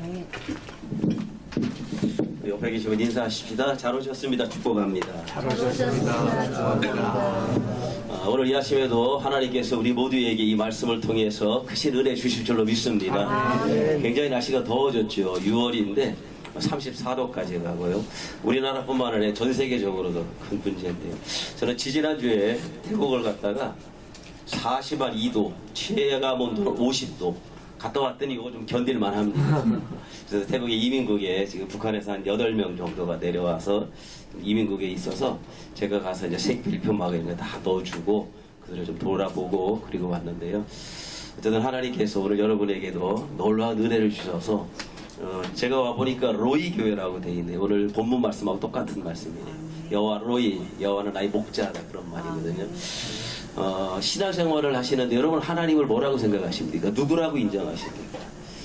네. 옆에 계시면 인사하십시다. 잘 오셨습니다. 축복합니다. 잘 오셨습니다. 축복합니다. 오늘 이 아침에도 하나님께서 우리 모두에게 이 말씀을 통해서 크신 은혜 주실 줄로 믿습니다. 굉장히 날씨가 더워졌죠. 6월인데 34도까지 가고요. 우리나라뿐만 아니라 전 세계적으로도 큰 문제인데요. 저는 지지난주에 태국을 갔다가 42도, 최강 온도는 50도 갔다 왔더니 이거 좀 견딜만 합니다. 그래서 태국의 이민국에 지금 북한에서 한 8명 정도가 내려와서 이민국에 있어서 제가 가서 이제 생필품 이런 거 다 넣어주고 그들을 좀 돌아보고 그리고 왔는데요. 어쨌든 하나님께서 오늘 여러분에게도 놀라운 은혜를 주셔서 제가 와보니까 로이 교회라고 되어 있네요. 오늘 본문 말씀하고 똑같은 말씀이네요. 여호와 로이, 여호와는 나의 목자다 그런 말이거든요. 신앙생활을 하시는데 여러분 하나님을 뭐라고 생각하십니까? 누구라고 인정하십니까?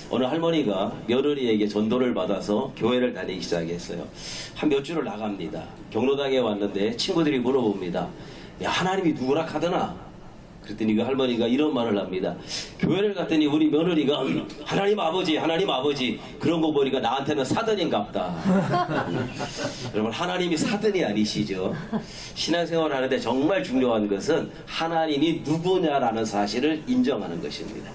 어느 할머니가 며느리에게 전도를 받아서 교회를 다니기 시작했어요. 한 몇 주를 나갑니다. 경로당에 왔는데 친구들이 물어봅니다. 야, 하나님이 누구라 하더나? 그랬더니 그 할머니가 이런 말을 합니다. 교회를 갔더니 우리 며느리가 하나님 아버지 그런 거 보니까 나한테는 사단인갑다. 여러분 하나님이 사단이 아니시죠. 신앙생활 하는데 정말 중요한 것은 하나님이 누구냐라는 사실을 인정하는 것입니다.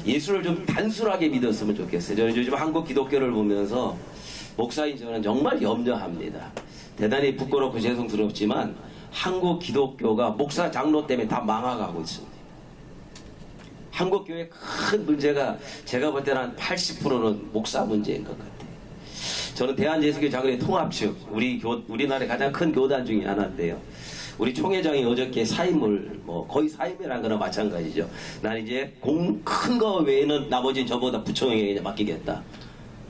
예수를 좀 단순하게 믿었으면 좋겠어요. 저는 요즘 한국 기독교를 보면서 목사인 저는 정말 염려합니다. 대단히 부끄럽고 죄송스럽지만 한국 기독교가 목사 장로 때문에 다 망해가고 있습니다. 한국 교회의 큰 문제가 제가 볼 때는 한 80%는 목사 문제인 것 같아요. 저는 대한예수교 장로회 통합측 우리나라의 가장 큰 교단 중에 하나인데요. 우리 총회장이 어저께 사임을 거의 사임이라는 거나 마찬가지죠. 난 이제 큰 거 외에는 나머지는 전부 다 부총회장에게 맡기겠다.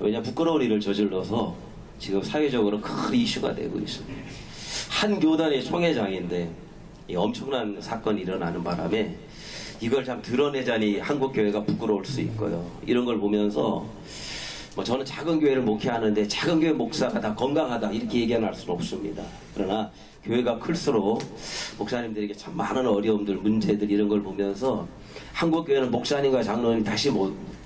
왜냐하면 부끄러운 일을 저질러서 지금 사회적으로 큰 이슈가 되고 있습니다. 한 교단의 총회장인데 이 엄청난 사건이 일어나는 바람에 이걸 참 드러내자니 한국교회가 부끄러울 수 있고요. 이런 걸 보면서 저는 작은 교회를 목회하는데 작은 교회 목사가 다 건강하다 이렇게 얘기할 수는 없습니다. 그러나 교회가 클수록 목사님들에게 참 많은 어려움들, 문제들 이런 걸 보면서 한국교회는 목사님과 장로님이 다시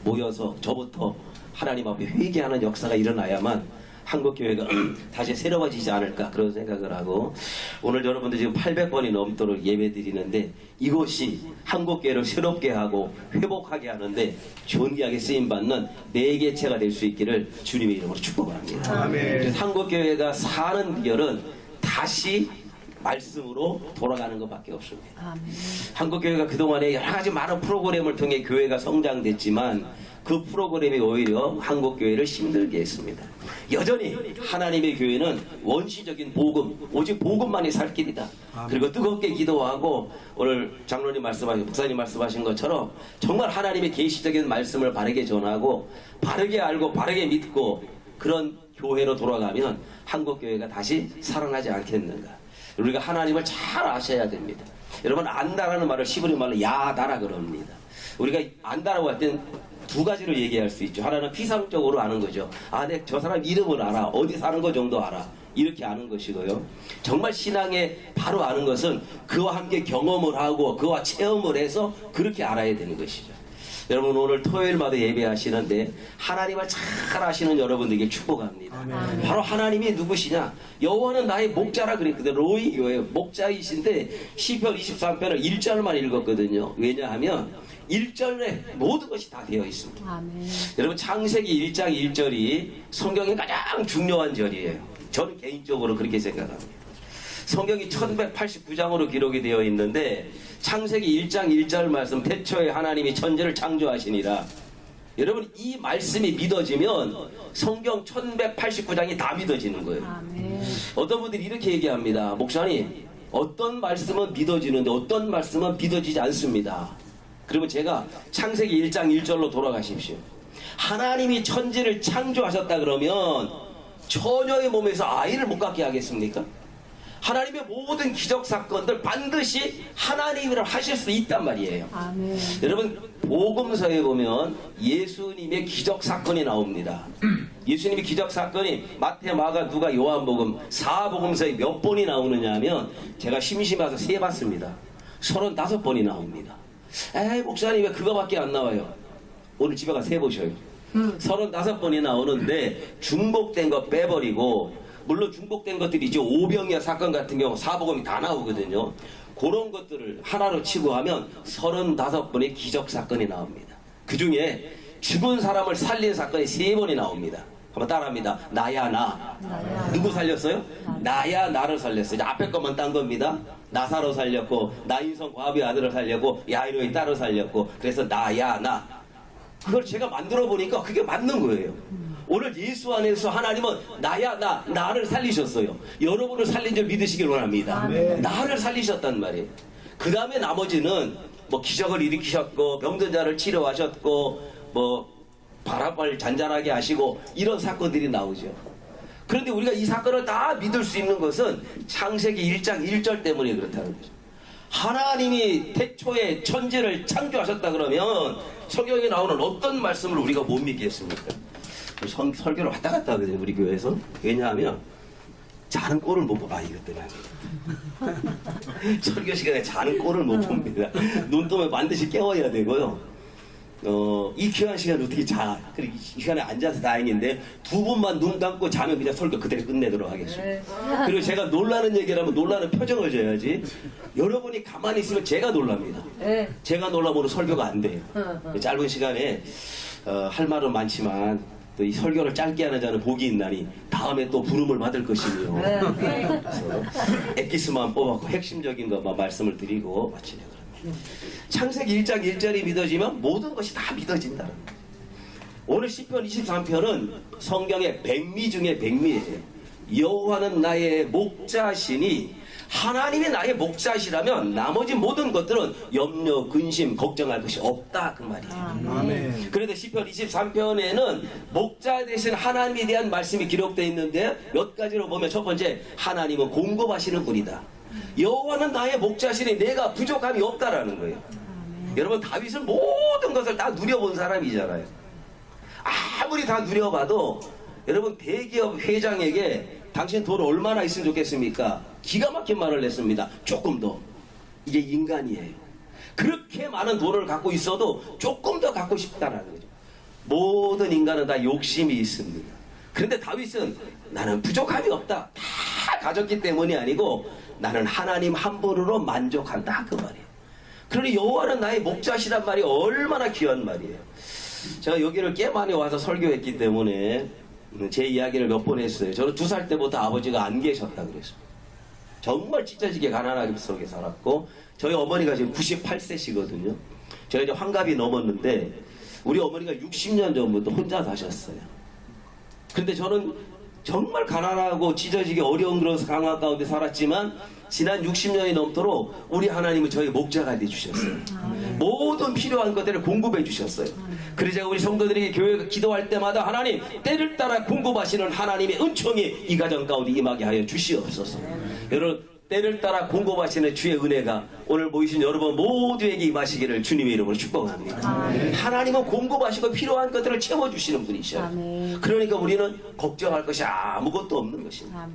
모여서 저부터 하나님 앞에 회개하는 역사가 일어나야만 한국교회가 다시 새로워지지 않을까 그런 생각을 하고 오늘 여러분들 지금 800번이 넘도록 예배 드리는데 이것이 한국교회를 새롭게 하고 회복하게 하는데 존귀하게 쓰임받는 매개체가 될 수 있기를 주님의 이름으로 축복합니다. 아멘. 한국교회가 사는 비결은 다시 말씀으로 돌아가는 것밖에 없습니다. 아멘. 한국교회가 그동안에 여러 가지 많은 프로그램을 통해 교회가 성장됐지만 그 프로그램이 오히려 한국교회를 힘들게 했습니다. 여전히 하나님의 교회는 원시적인 복음, 오직 복음만이 살 길이다. 그리고 뜨겁게 기도하고 오늘 장로님 말씀하신, 목사님 말씀하신 것처럼 정말 하나님의 계시적인 말씀을 바르게 전하고 바르게 알고 바르게 믿고 그런 교회로 돌아가면 한국교회가 다시 살아나지 않겠는가. 우리가 하나님을 잘 아셔야 됩니다. 여러분 안다라는 말을 시브리 말로 야다라 그럽니다. 우리가 안다라고 할 땐 두 가지로 얘기할 수 있죠. 하나는 피상적으로 아는 거죠. 내 저 사람 이름을 알아. 어디 사는 거 정도 알아. 이렇게 아는 것이고요. 정말 신앙에 바로 아는 것은 그와 함께 경험을 하고 그와 체험을 해서 그렇게 알아야 되는 것이죠. 여러분 오늘 토요일마다 예배하시는데 하나님을 잘 아시는 여러분들에게 축복합니다. 아멘. 바로 하나님이 누구시냐? 여호와는 나의 목자라 그랬거든요. 로이 교회 목자이신데 시편 23편을 1절만 읽었거든요. 왜냐하면 1절에 모든 것이 다 되어 있습니다. 아멘. 여러분 창세기 1장 1절이 성경의 가장 중요한 절이에요. 저는 개인적으로 그렇게 생각합니다. 성경이 1189장으로 기록이 되어 있는데 창세기 1장 1절 말씀 태초에 하나님이 천지를 창조하시니라. 여러분 이 말씀이 믿어지면 성경 1189장이 다 믿어지는 거예요. 아멘. 어떤 분들이 이렇게 얘기합니다. 목사님 어떤 말씀은 믿어지는데 어떤 말씀은 믿어지지 않습니다. 그러면 제가 창세기 1장 1절로 돌아가십시오. 하나님이 천지를 창조하셨다 그러면 처녀의 몸에서 아이를 못 갖게 하겠습니까? 하나님의 모든 기적 사건들 반드시 하나님이라 하실 수 있단 말이에요. 아멘. 여러분 복음서에 보면 예수님의 기적 사건이 나옵니다. 예수님의 기적 사건이 마태, 마가, 누가, 요한복음 4복음서에 몇 번이 나오느냐 하면 제가 심심해서 세봤습니다. 35번이 나옵니다. 목사님 왜 그거밖에 안 나와요? 오늘 집에 가서 세보셔요. 35번이 나오는데 중복된 거 빼버리고, 물론 중복된 것들이 이제 오병이어 사건 같은 경우 사복음이 다 나오거든요. 그런 것들을 하나로 치고 하면 35번의 기적 사건이 나옵니다. 그 중에 죽은 사람을 살린 사건이 3번이 나옵니다. 한번 따라합니다. 나야 나. 누구 살렸어요? 나야 나를 살렸어요. 이제 앞에 것만 딴 겁니다. 나사로 살렸고, 나인성 과부의 아들을 살렸고, 야이로의 딸을 살렸고, 그래서 나야 나. 그걸 제가 만들어 보니까 그게 맞는 거예요. 오늘 예수 안에서 하나님은 나야 나를 살리셨어요. 여러분을 살린 줄 믿으시길 원합니다. 나를 살리셨단 말이에요. 그 다음에 나머지는 뭐 기적을 일으키셨고, 병든 자를 치료하셨고, 뭐 바람을 잔잔하게 하시고, 이런 사건들이 나오죠. 그런데 우리가 이 사건을 다 믿을 수 있는 것은 창세기 1장 1절 때문에 그렇다는 거죠. 하나님이 태초에 천지를 창조하셨다 그러면 성경에 나오는 어떤 말씀을 우리가 못 믿겠습니까? 설교를 왔다 갔다 하거든요, 우리 교회에서. 왜냐하면 자는 꼴을 못 봐. 이것 때문에. 설교 시간에 자는 꼴을 못 봅니다. 눈 뜨면 반드시 깨워야 되고요. 이 귀한 시간 어떻게 자? 그리고 이 시간에 앉아서 다행인데, 두 분만 눈 감고 자면 그냥 설교 그대로 끝내도록 하겠습니다. 그리고 제가 놀라는 얘기를 하면 놀라는 표정을 줘야지. 여러분이 가만히 있으면 제가 놀랍니다. 제가 놀라면 설교가 안 돼요. 짧은 시간에 할 말은 많지만 또 이 설교를 짧게 하는 자는 복이 있나니 다음에 또 부름을 받을 것이며, 그래서 엑기스만 뽑았고 핵심적인 것만 말씀을 드리고 마치려고 합니다. 창세기 1장 1절이 믿어지면 모든 것이 다 믿어진다는 거예요. 오늘 시편 23편은 성경의 백미 중에 백미예요. 여호와는 나의 목자시니, 하나님이 나의 목자시라면 나머지 모든 것들은 염려, 근심, 걱정할 것이 없다, 그 말이에요. 아멘. 그런데 시편 23편에는 목자 대신 하나님에 대한 말씀이 기록되어 있는데, 몇 가지로 보면 첫 번째, 하나님은 공급하시는 분이다. 여호와는 나의 목자시니 내가 부족함이 없다라는 거예요. 여러분, 다윗은 모든 것을 다 누려본 사람이잖아요. 아무리 다 누려봐도, 여러분, 대기업 회장에게 당신 돈 얼마나 있으면 좋겠습니까? 기가 막힌 말을 냈습니다. 조금 더. 이게 인간이에요. 그렇게 많은 돈을 갖고 있어도 조금 더 갖고 싶다라는 거죠. 모든 인간은 다 욕심이 있습니다. 그런데 다윗은 나는 부족함이 없다, 다 가졌기 때문이 아니고 나는 하나님 한 분으로 만족한다, 그 말이에요. 그러니 여호와는 나의 목자시란 말이 얼마나 귀한 말이에요. 제가 여기를 꽤 많이 와서 설교했기 때문에 제 이야기를 몇 번 했어요. 저는 2살 때부터 아버지가 안 계셨다 그랬어요. 정말 찢어지게 가난하게 속에 살았고, 저희 어머니가 지금 98세시거든요. 제가 이제 환갑이 넘었는데 우리 어머니가 60년 전부터 혼자 사셨어요. 근데 저는 정말 가난하고 찢어지게 어려운 그런 상황 가운데 살았지만, 지난 60년이 넘도록 우리 하나님은 저희 목자가 되주셨어요. 모든 필요한 것들을 공급해 주셨어요. 그래서 제가 우리 성도들이 교회 기도할 때마다 하나님, 때를 따라 공급하시는 하나님의 은총이 이 가정 가운데 임하게 하여 주시옵소서. 여러분, 때를 따라 공급하시는 주의 은혜가 오늘 모이신 여러분 모두에게 임하시기를 주님의 이름으로 축복합니다. 하나님은 공급하시고 필요한 것들을 채워주시는 분이셔요. 그러니까 우리는 걱정할 것이 아무것도 없는 것입니다.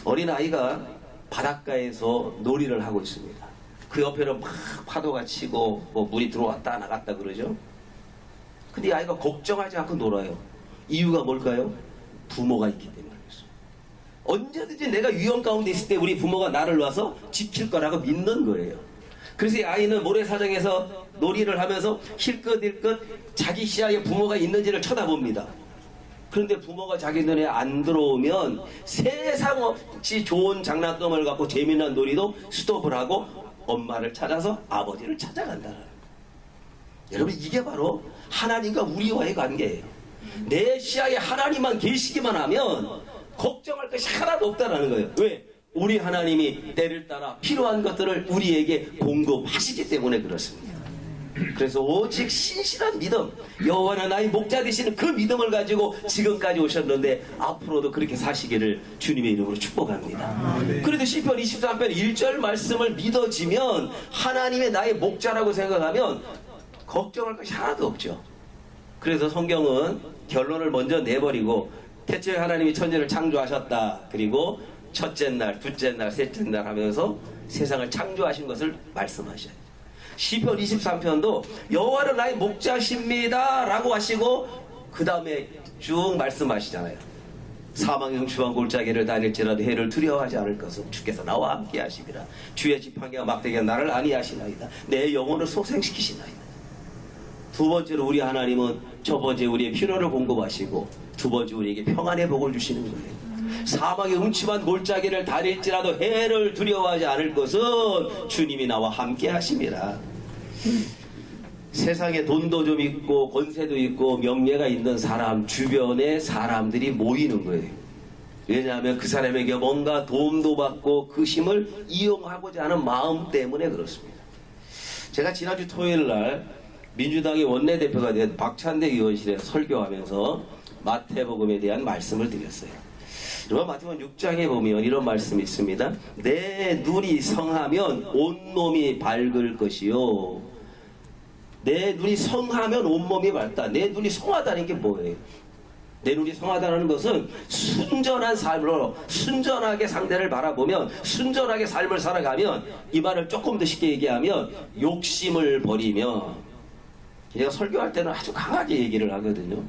어린아이가 바닷가에서 놀이를 하고 있습니다. 그 옆에는 막 파도가 치고 뭐 물이 들어왔다 나갔다 그러죠. 근데 이 아이가 걱정하지 않고 놀아요. 이유가 뭘까요? 부모가 있기 때문에. 언제든지 내가 위험 가운데 있을 때 우리 부모가 나를 놔서 지킬 거라고 믿는 거예요. 그래서 이 아이는 모래사장에서 놀이를 하면서 힐끗힐끗 자기 시야에 부모가 있는지를 쳐다봅니다. 그런데 부모가 자기 눈에 안 들어오면 세상 없이 좋은 장난감을 갖고 재미난 놀이도 스톱을 하고 엄마를 찾아서 아버지를 찾아간다는 거예요. 여러분, 이게 바로 하나님과 우리와의 관계예요. 내 시야에 하나님만 계시기만 하면 걱정할 것이 하나도 없다는 거예요. 왜? 우리 하나님이 때를 따라 필요한 것들을 우리에게 공급하시기 때문에 그렇습니다. 그래서 오직 신실한 믿음, 여호와는 나의 목자 되시는 그 믿음을 가지고 지금까지 오셨는데 앞으로도 그렇게 사시기를 주님의 이름으로 축복합니다. 그래도 시편 23편 1절 말씀을 믿어지면, 하나님의 나의 목자라고 생각하면 걱정할 것이 하나도 없죠. 그래서 성경은 결론을 먼저 내버리고, 태초에 하나님이 천지를 창조하셨다, 그리고 첫째 날, 둘째 날, 셋째 날 하면서 세상을 창조하신 것을 말씀하셔요. 시편 23편도 여호와는 나의 목자십니다 라고 하시고 그 다음에 쭉 말씀하시잖아요. 사망의 흉추와 골짜기를 다닐지라도 해를 두려워하지 않을 것은 주께서 나와 함께 하시리라. 주의 지팡이와 막대기가 나를 안위하시나이다. 내 영혼을 소생시키시나이다. 두 번째로 우리 하나님은 첫 번째 우리의 필요를 공급하시고 두 번째 우리에게 평안의 복을 주시는 거예요. 사망의 음침한 골짜기를 다닐지라도 해를 두려워하지 않을 것은 주님이 나와 함께 하심이라. 세상에 돈도 좀 있고 권세도 있고 명예가 있는 사람 주변에 사람들이 모이는 거예요. 왜냐하면 그 사람에게 뭔가 도움도 받고 그 힘을 이용하고자 하는 마음 때문에 그렇습니다. 제가 지난주 토요일 날 민주당의 원내대표가 된 박찬대 의원실에서 설교하면서 마태복음에 대한 말씀을 드렸어요. 여러분 마태복음 6장에 보면 이런 말씀이 있습니다. 내 눈이 성하면 온몸이 밝을 것이요. 내 눈이 성하면 온몸이 밝다. 내 눈이 성하다는 게 뭐예요? 내 눈이 성하다는 것은 순전한 삶으로 순전하게 상대를 바라보면 순전하게 삶을 살아가면 이 말을 조금 더 쉽게 얘기하면 욕심을 버리면 제가 설교할 때는 아주 강하게 얘기를 하거든요.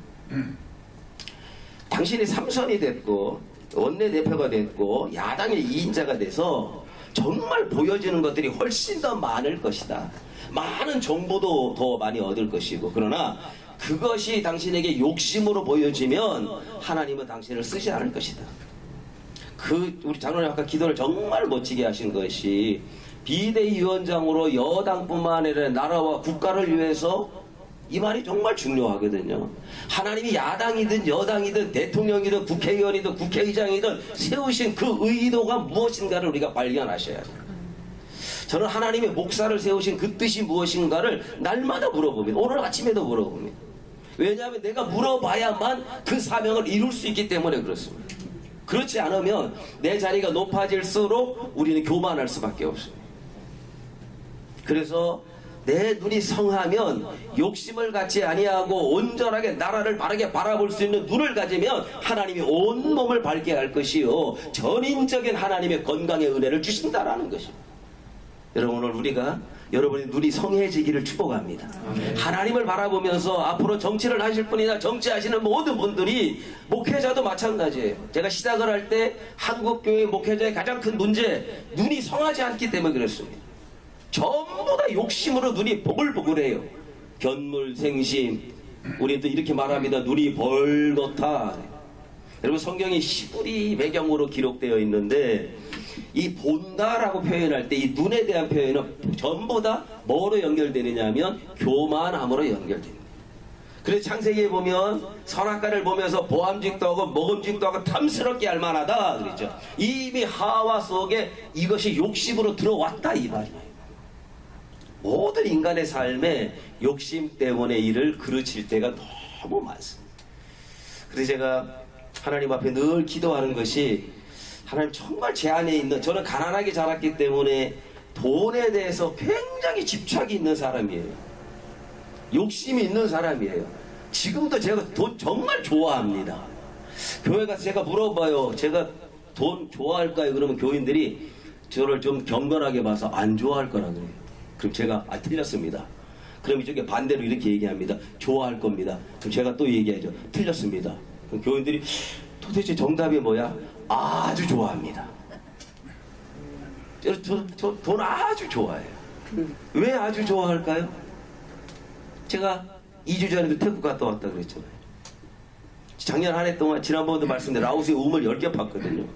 당신이 삼선이 됐고 원내대표가 됐고 야당의 2인자가 돼서 정말 보여지는 것들이 훨씬 더 많을 것이다. 많은 정보도 더 많이 얻을 것이고 그러나 그것이 당신에게 욕심으로 보여지면 하나님은 당신을 쓰지 않을 것이다. 우리 장로님 아까 기도를 정말 멋지게 하신 것이 비대위원장으로 여당뿐만 아니라 나라와 국가를 위해서 이 말이 정말 중요하거든요. 하나님이 야당이든 여당이든 대통령이든 국회의원이든 국회의장이든 세우신 그 의도가 무엇인가를 우리가 발견하셔야 돼요. 저는 하나님의 목사를 세우신 그 뜻이 무엇인가를 날마다 물어봅니다. 오늘 아침에도 물어봅니다. 왜냐하면 내가 물어봐야만 그 사명을 이룰 수 있기 때문에 그렇습니다. 그렇지 않으면 내 자리가 높아질수록 우리는 교만할 수밖에 없습니다. 그래서 내 눈이 성하면 욕심을 갖지 아니하고 온전하게 나라를 바르게 바라볼 수 있는 눈을 가지면 하나님이 온 몸을 밝게 할 것이요 전인적인 하나님의 건강의 은혜를 주신다라는 것입니다. 여러분 오늘 우리가 여러분의 눈이 성해지기를 축복합니다. 하나님을 바라보면서 앞으로 정치를 하실 분이나 정치하시는 모든 분들이 목회자도 마찬가지예요. 제가 시작을 할 때 한국교회 목회자의 가장 큰 문제 눈이 성하지 않기 때문에 그렇습니다. 전부 다 욕심으로 눈이 보글보글해요. 견물생심 우리 또 이렇게 말합니다. 눈이 벌겋다. 여러분 성경이 시부리 배경으로 기록되어 있는데 이 본다라고 표현할 때 이 눈에 대한 표현은 전부 다 뭐로 연결되느냐 하면 교만함으로 연결됩니다. 그래서 창세기에 보면 선악과를 보면서 보암직도 하고 먹음직도 하고 탐스럽게 할 만하다 그랬죠. 이미 하와 속에 이것이 욕심으로 들어왔다 이 말이에요. 모든 인간의 삶에 욕심 때문에 일을 그르칠 때가 너무 많습니다. 그래서 제가 하나님 앞에 늘 기도하는 것이 하나님 정말 제 안에 있는 저는 가난하게 자랐기 때문에 돈에 대해서 굉장히 집착이 있는 사람이에요. 욕심이 있는 사람이에요. 지금도 제가 돈 정말 좋아합니다. 교회 가서 제가 물어봐요. 제가 돈 좋아할까요? 그러면 교인들이 저를 좀 경건하게 봐서 안 좋아할 거라 그래요. 그럼 제가 틀렸습니다. 그럼 이쪽에 반대로 이렇게 얘기합니다. 좋아할 겁니다. 그럼 제가 또 얘기하죠. 틀렸습니다. 그럼 교인들이 도대체 정답이 뭐야? 아주 좋아합니다. 저 돈 아주 좋아해요. 왜 아주 좋아할까요? 제가 2주 전에도 태국 갔다 왔다 그랬잖아요. 작년 한 해 동안 지난번에도 말씀드린 라오스에 우물 10개 팠거든요.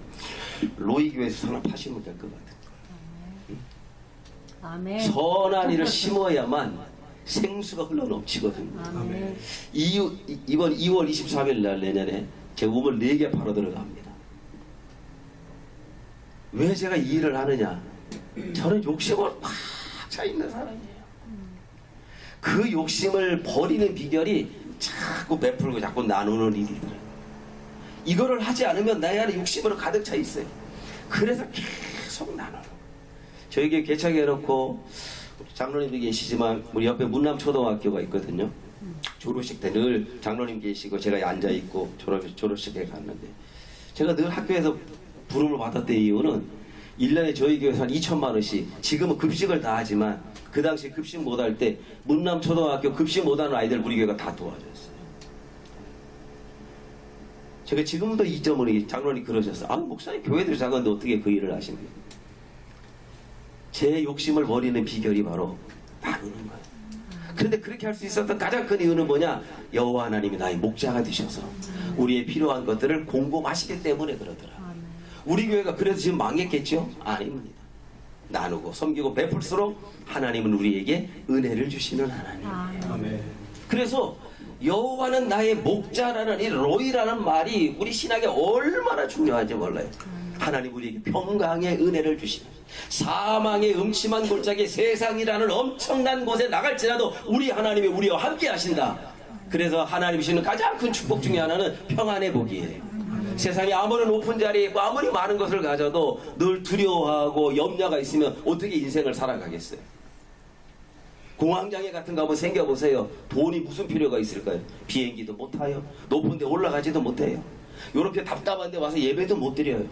로이교회에서 하나 파시면 될 것 같아요. 아멘. 선한 일을 심어야만 생수가 흘러넘치거든요. 아멘. 이번 2월 23일 날 내년에 제가 우물 4개 팔아 들어갑니다. 왜 제가 이 일을 하느냐? 저는 욕심을 꽉 차 있는 사람이에요. 그 욕심을 버리는 비결이 자꾸 베풀고 자꾸 나누는 일이더라고요. 이거를 하지 않으면 내 안에 욕심으로 가득 차 있어요. 그래서 계속 나누는. 저에게 개척해 놓고 장로님도 계시지만 우리 옆에 문남초등학교가 있거든요. 졸업식 때 늘 장로님 계시고 제가 앉아 있고 졸업식에 갔는데 제가 늘 학교에서 부름을 받았던 이유는 1년에 저희 교회에서 한 2천만 원씩 지금은 급식을 다 하지만 그 당시 급식 못할 때 문남초등학교 급식 못하는 아이들 우리 교회가 다 도와줬어요. 제가 지금도 이 점을 장로님 그러셨어요. 아, 목사님 교회들이 작은데 어떻게 그 일을 하십니까? 제 욕심을 버리는 비결이 바로 나누는 거예요. 그런데 그렇게 할 수 있었던 가장 큰 이유는 뭐냐? 여호와 하나님이 나의 목자가 되셔서 우리의 필요한 것들을 공급하시기 때문에 그러더라. 우리 교회가 그래서 지금 망했겠죠? 아닙니다. 나누고 섬기고 베풀수록 하나님은 우리에게 은혜를 주시는 하나님이에요. 그래서 여호와는 나의 목자라는 이 로이라는 말이 우리 신학에 얼마나 중요한지 몰라요. 하나님 우리에게 평강의 은혜를 주시는, 사망의 음침한 골짜기 세상이라는 엄청난 곳에 나갈지라도 우리 하나님이 우리와 함께 하신다. 그래서 하나님이 주시는 가장 큰 축복 중에 하나는 평안의 복이에요. 세상에 아무리 높은 자리에 있고 아무리 많은 것을 가져도 늘 두려워하고 염려가 있으면 어떻게 인생을 살아가겠어요? 공황장애 같은 거 한번 생겨보세요. 돈이 무슨 필요가 있을까요? 비행기도 못 타요. 높은 데 올라가지도 못해요. 요렇게 답답한 데 와서 예배도 못 드려요.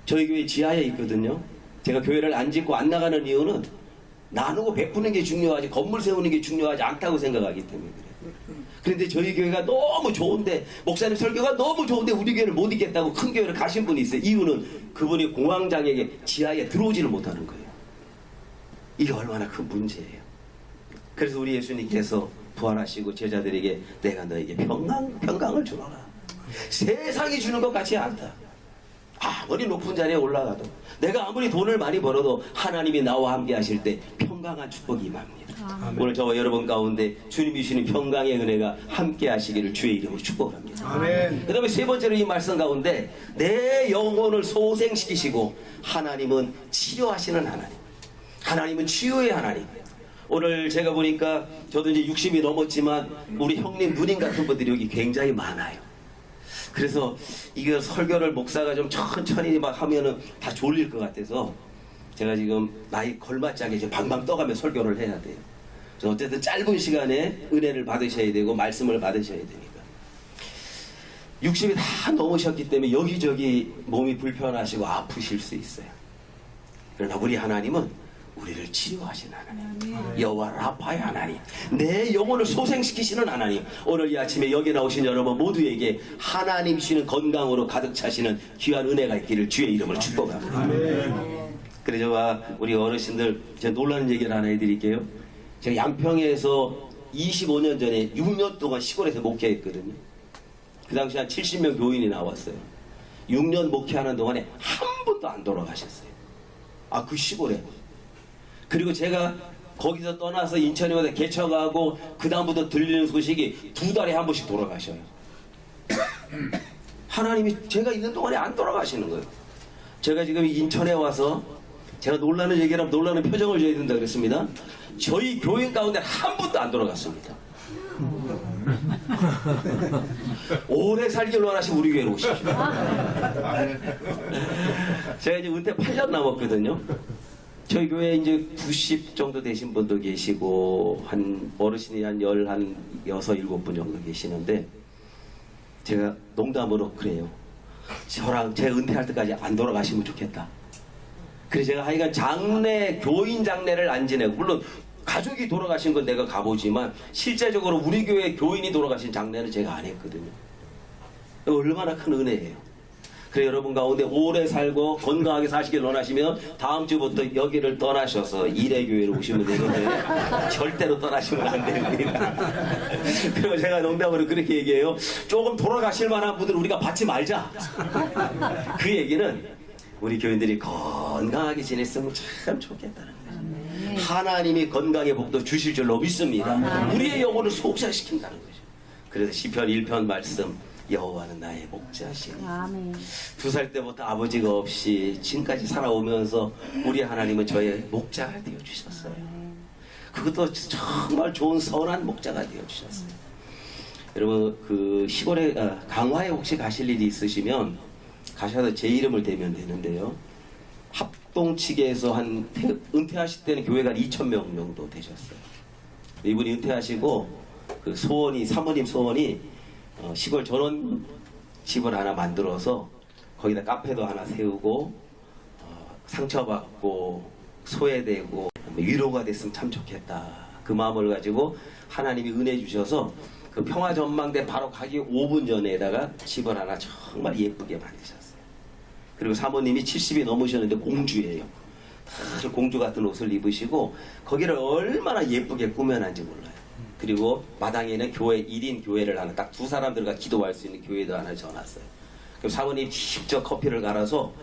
저희 교회 지하에 있거든요. 제가 교회를 안 짓고 안 나가는 이유는 나누고 베푸는 게 중요하지 건물 세우는 게 중요하지 않다고 생각하기 때문에 그래요. 그런데 저희 교회가 너무 좋은데, 목사님 설교가 너무 좋은데 우리 교회를 못 있겠다고 큰 교회를 가신 분이 있어요. 이유는 그분이 공황장애에 지하에 들어오지를 못하는 거예요. 이게 얼마나 큰 문제예요. 그래서 우리 예수님께서 부활하시고 제자들에게 내가 너에게 평강을 주노라. 세상이 주는 것 같지 않다. 아무리 높은 자리에 올라가도, 내가 아무리 돈을 많이 벌어도 하나님이 나와 함께 하실 때 평강한 축복이 임합니다. 오늘 저와 여러분 가운데 주님이 주시는 평강의 은혜가 함께 하시기를 주의 이름으로 축복합니다. 그 다음에 세 번째로 이 말씀 가운데 내 영혼을 소생시키시고, 하나님은 치료하시는 하나님, 하나님은 치유의 하나님. 오늘 제가 보니까 저도 이제 60이 넘었지만 우리 형님 누님 같은 분들이 여기 굉장히 많아요. 그래서 이거 설교를 목사가 좀 천천히 막 하면은 다 졸릴 것 같아서 제가 지금 나이 걸맞지 않게 지금 방방 떠가며 설교를 해야 돼요. 그래서 어쨌든 짧은 시간에 은혜를 받으셔야 되고 말씀을 받으셔야 되니까. 60이 다 넘으셨기 때문에 여기저기 몸이 불편하시고 아프실 수 있어요. 그러나 우리 하나님은 우리를 치료하시는 하나님, 여호와 라파의 하나님, 내 영혼을 소생시키시는 하나님. 오늘 이 아침에 여기 나오신 여러분 모두에게 하나님 주시는 건강으로 가득 차시는 귀한 은혜가 있기를 주의 이름으로 축복합니다. 그래서 제가 우리 어르신들 제가 놀라는 얘기를 하나 해드릴게요. 제가 양평에서 25년 전에 6년 동안 시골에서 목회했거든요. 그 당시 한 70명 교인이 나왔어요. 6년 목회하는 동안에 한 분도 안 돌아가셨어요. 그 시골에. 그리고 제가 거기서 떠나서 인천에 와서 개척하고 그 다음부터 들리는 소식이 2달에 한 번씩 돌아가셔요. 하나님이 제가 있는 동안에 안 돌아가시는 거예요. 제가 지금 인천에 와서 제가 놀라는 얘기라면 놀라는 표정을 줘야 된다 그랬습니다. 저희 교인 가운데 한 분도 안 돌아갔습니다. 오래 살길 원하시면 우리 교회로 오십시오. 제가 이제 은퇴 8년 남았거든요. 저희 교회에 이제 90 정도 되신 분도 계시고, 한 어르신이 한 16, 7분 정도 계시는데, 제가 농담으로 그래요. 저랑 제 은퇴할 때까지 안 돌아가시면 좋겠다. 그래서 제가 하여간 장례, 교인 장례를 안 지내고, 물론 가족이 돌아가신 건 내가 가보지만, 실제적으로 우리 교회 교인이 돌아가신 장례는 제가 안 했거든요. 얼마나 큰 은혜예요. 그래 여러분 가운데 오래 살고 건강하게 사시길 원하시면 다음 주부터 여기를 떠나셔서 일회교회로 오시면 되는데 절대로 떠나시면 안 됩니다. 그리고 제가 농담으로 그렇게 얘기해요. 조금 돌아가실 만한 분들 우리가 받지 말자. 그 얘기는 우리 교인들이 건강하게 지냈으면 참 좋겠다는 거죠. 하나님이 건강의 복도 주실 줄로 믿습니다. 우리의 영혼을 속삭시킨다는 거죠. 그래서 시편 1편 말씀, 여호와는 나의 목자시니. 2살 때부터 아버지가 없이 지금까지 살아오면서 우리 하나님은 저의 목자가 되어주셨어요. 그것도 정말 좋은 선한 목자가 되어주셨어요. 여러분 그 시골에 강화에 혹시 가실 일이 있으시면 가셔서 제 이름을 대면 되는데요. 합동 측에서 한 은퇴하실 때는 교회가 2,000명 정도 되셨어요. 이분이 은퇴하시고 그 소원이, 사모님 소원이 시골 전원집을 하나 만들어서 거기다 카페도 하나 세우고 상처받고 소외되고 위로가 됐으면 참 좋겠다. 그 마음을 가지고 하나님이 은혜 주셔서 그 평화전망대 바로 가기 5분 전에다가 집을 하나 정말 예쁘게 만드셨어요. 그리고 사모님이 70이 넘으셨는데 공주예요. 다 공주 같은 옷을 입으시고 거기를 얼마나 예쁘게 꾸며놨는지 몰라요. 그리고 마당에는 교회 1인 교회를 하나, 딱 두 사람 들어가 기도할 수 있는 교회도 하나 져놨어요. 그럼 사모님 직접 커피를 갈아서,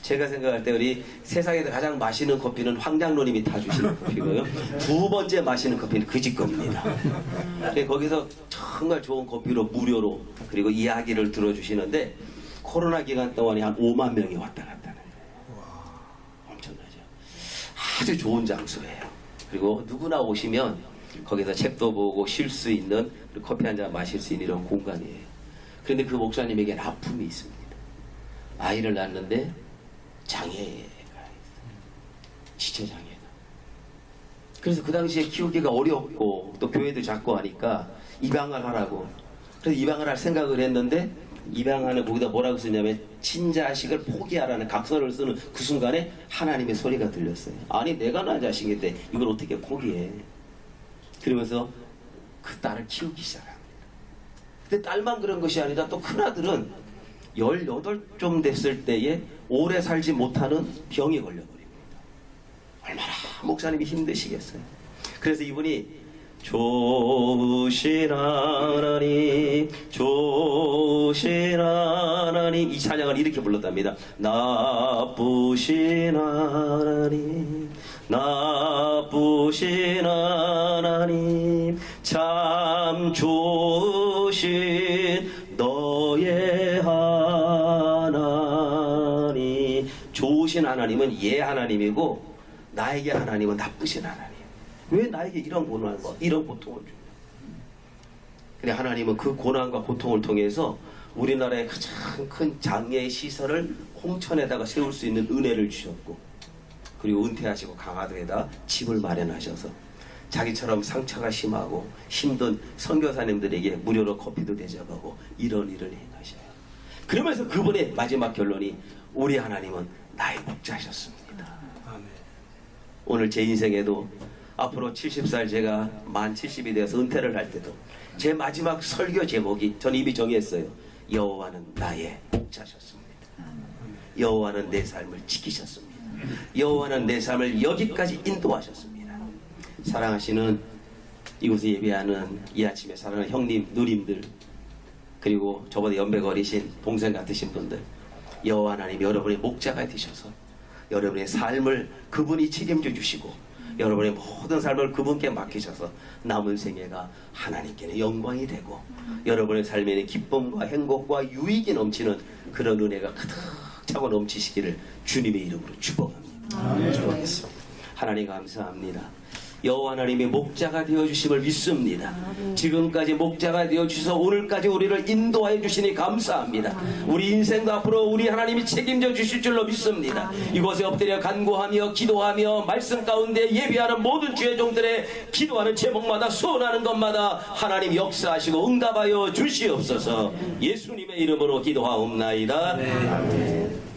제가 생각할 때 우리 세상에서 가장 맛있는 커피는 황장로님이 타주시는 커피고요. 두 번째 마시는 커피는 그 집 겁니다. 거기서 정말 좋은 커피로 무료로, 그리고 이야기를 들어주시는데 코로나 기간 동안에 한 5만 명이 왔다 갔다 하는 거예요. 엄청나죠. 아주 좋은 장소예요. 그리고 누구나 오시면 거기서 책도 보고 쉴 수 있는, 그리고 커피 한 잔 마실 수 있는 이런 공간이에요. 그런데 그 목사님에게는 아픔이 있습니다. 아이를 낳았는데 장애가 있어요. 지체장애가. 그래서 그 당시에 키우기가 어렵고 또 교회도 작고 하니까 입양을 하라고. 그래서 입양을 할 생각을 했는데, 입양하는 거기다 뭐라고 쓰냐면 친자식을 포기하라는 각서를 쓰는 그 순간에 하나님의 소리가 들렸어요. 아니, 내가 낳은 자식인데 이걸 어떻게 포기해. 그러면서 그 딸을 키우기 시작합니다. 근데 딸만 그런 것이 아니라 또 큰아들은 18좀 됐을 때에 오래 살지 못하는 병이 걸려버립니다. 얼마나 목사님이 힘드시겠어요. 그래서 이분이 좋으신 하나님, 좋으신 하나님, 이 찬양을 이렇게 불렀답니다. 나쁘신 하나님, 나쁘신 하나님, 참 좋으신 너의 하나님. 좋으신 하나님은 예 하나님이고, 나에게 하나님은 나쁘신 하나님. 왜 나에게 이런 고난과 이런 고통을 주냐. 근데 하나님은 그 고난과 고통을 통해서 우리나라의 가장 큰 장애 시설을 홍천에다가 세울 수 있는 은혜를 주셨고, 그리고 은퇴하시고 강화도에다 집을 마련하셔서 자기처럼 상처가 심하고 힘든 선교사님들에게 무료로 커피도 대접하고 이런 일을 행하셔요. 그러면서 그분의 마지막 결론이, 우리 하나님은 나의 목자셨습니다. 오늘 제 인생에도 앞으로 70살 제가 만 70이 되어서 은퇴를 할 때도 제 마지막 설교 제목이, 전 이미 정했어요. 여호와는 나의 목자셨습니다. 여호와는 내 삶을 지키셨습니다. 여호와는 내 삶을 여기까지 인도하셨습니다. 사랑하시는 이곳에 예배하는 이 아침에 사랑하는 형님, 누님들, 그리고 저보다 연배가 어리신 동생 같으신 분들, 여호와 하나님 여러분의 목자가 되셔서 여러분의 삶을 그분이 책임져 주시고, 여러분의 모든 삶을 그분께 맡기셔서 남은 생애가 하나님께는 영광이 되고, 여러분의 삶에는 기쁨과 행복과 유익이 넘치는 그런 은혜가 가득 차고 넘치시기를 주님의 이름으로 축복합니다. 축복하겠습니다. 하나님 감사합니다. 여호와 하나님의 목자가 되어주심을 믿습니다. 지금까지 목자가 되어주셔서 오늘까지 우리를 인도하여 주시니 감사합니다. 우리 인생도 앞으로 우리 하나님이 책임져 주실 줄로 믿습니다. 이곳에 엎드려 간구하며 기도하며 말씀 가운데 예비하는 모든 주의 종들의 기도하는 제목마다 소원하는 것마다 하나님 역사하시고 응답하여 주시옵소서. 예수님의 이름으로 기도하옵나이다. 아멘.